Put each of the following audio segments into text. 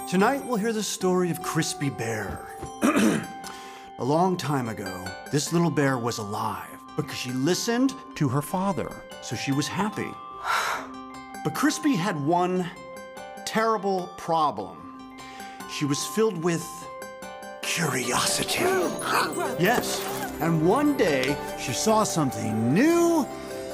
Tonight we'll hear the story of Crispy Bear. A long time ago, this little bear was alive because she listened to her father, so she was happy. But Crispy had one terrible problem. She was filled with curiosity. Yes, and one day she saw something new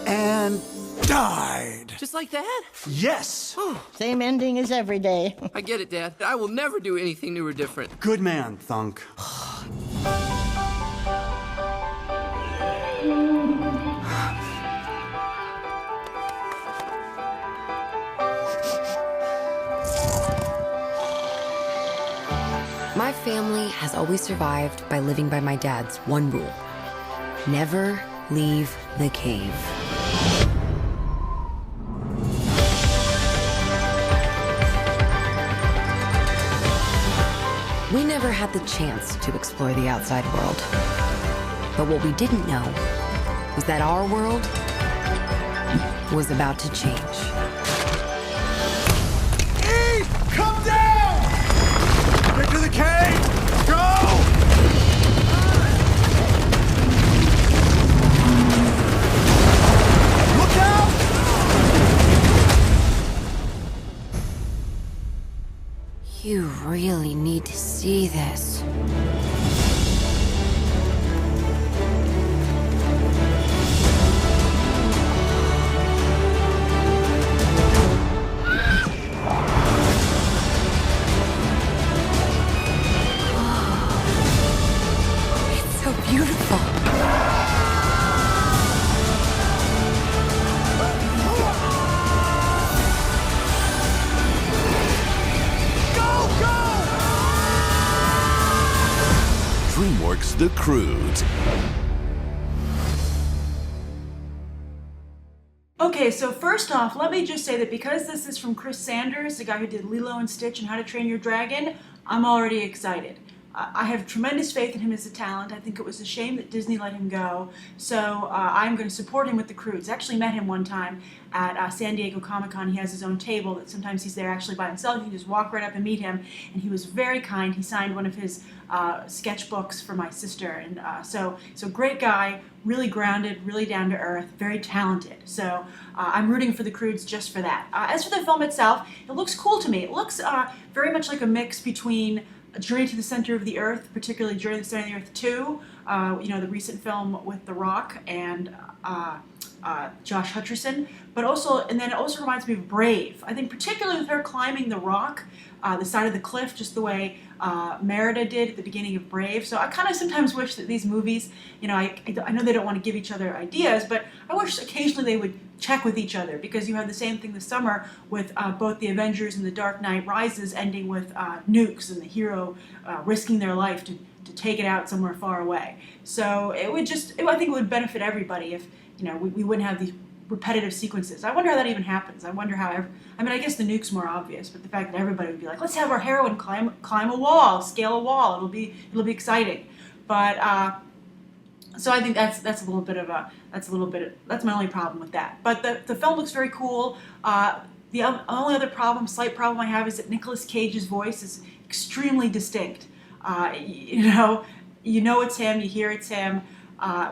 and died. Just like that? Yes. Same ending as every day. I get it, Dad. I will never do anything new or different. Good man, Thunk. My family has always survived by living by my dad's one rule. Never leave the cave. We never had the chance to explore the outside world. But what we didn't know was that our world was about to change. Eve, come down! Get to the cave! Go! Look out! You really need to see this. It's so beautiful. Dreamworks The Croods. Okay, so first off, let me just say that because this is from Chris Sanders, the guy who did Lilo and Stitch and How to Train Your Dragon, I'm already excited. I have tremendous faith in him as a talent. I think it was a shame that Disney let him go, so I'm going to support him with the Croods. I actually met him one time at San Diego Comic-Con. He has his own table that sometimes he's there actually by himself. You can just walk right up and meet him, and he was very kind. He signed one of his sketchbooks for my sister, and so great guy, really grounded, really down to earth, very talented. So I'm rooting for the Croods just for that. As for the film itself, it looks cool to me. It looks very much like a mix between Journey to the Center of the Earth, particularly Journey to the Center of the Earth 2, you know, the recent film with The Rock and Josh Hutcherson, but also, and then it also reminds me of Brave. I think particularly with her climbing the rock, the side of the cliff, just the way Merida did at the beginning of Brave. So I kind of sometimes wish that these movies, you know, I know they don't want to give each other ideas, but I wish occasionally they would check with each other, because you have the same thing this summer with both the Avengers and the Dark Knight Rises ending with nukes and the hero risking their life to take it out somewhere far away. So it would just, I think it would benefit everybody if, you know, we wouldn't have these repetitive sequences. I wonder how that even happens. I wonder how, I mean, I guess the nuke's more obvious, but the fact that everybody would be like, let's have our heroine climb a wall, scale a wall, it'll be exciting. But so I think that's a little bit of that's my only problem with that. But the film looks very cool. The only other slight problem I have is that Nicolas Cage's voice is extremely distinct. You know it's him, you hear it's him.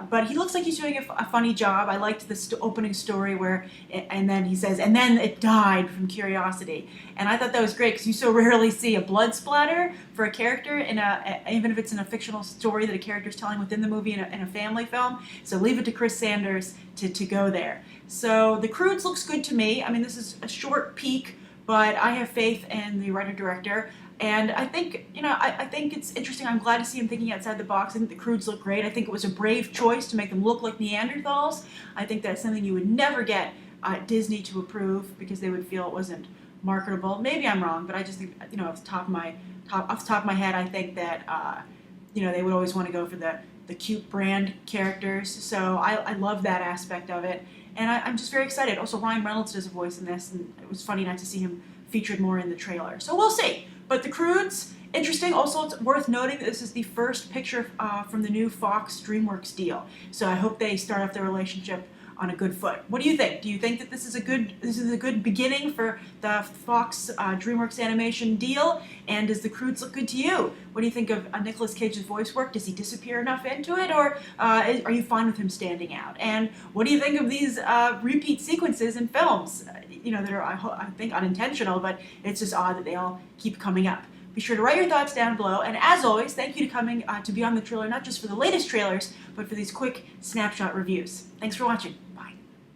But he looks like he's doing a funny job. I liked the opening story where, and then he says, and then it died from curiosity. And I thought that was great, because you so rarely see a blood splatter for a character, even if it's in a fictional story that a character's telling within the movie in a family film. So leave it to Chris Sanders to go there. So the Croods looks good to me. I mean, this is a short peek, but I have faith in the writer-director. And I think, you know, I think it's interesting. I'm glad to see him thinking outside the box. I think the Croods look great. I think it was a brave choice to make them look like Neanderthals. I think that's something you would never get Disney to approve, because they would feel it wasn't marketable. Maybe I'm wrong, but I just think, you know, off the top of my head, I think that, you know, they would always want to go for the cute brand characters. So I love that aspect of it. And I'm just very excited. Also, Ryan Reynolds does a voice in this, and it was funny not to see him featured more in the trailer. So we'll see. But the Croods, interesting. Also, it's worth noting that this is the first picture from the new Fox Dreamworks deal. So I hope they start off their relationship on a good foot. What do you think? Do you think that this is a good beginning for the Fox DreamWorks Animation deal? And does the Croods look good to you? What do you think of Nicolas Cage's voice work? Does he disappear enough into it, or are you fine with him standing out? And what do you think of these repeat sequences in films? That are I think unintentional, but it's just odd that they all keep coming up. Be sure to write your thoughts down below, and as always, thank you to coming to be on the trailer, not just for the latest trailers, but for these quick snapshot reviews. Thanks for watching.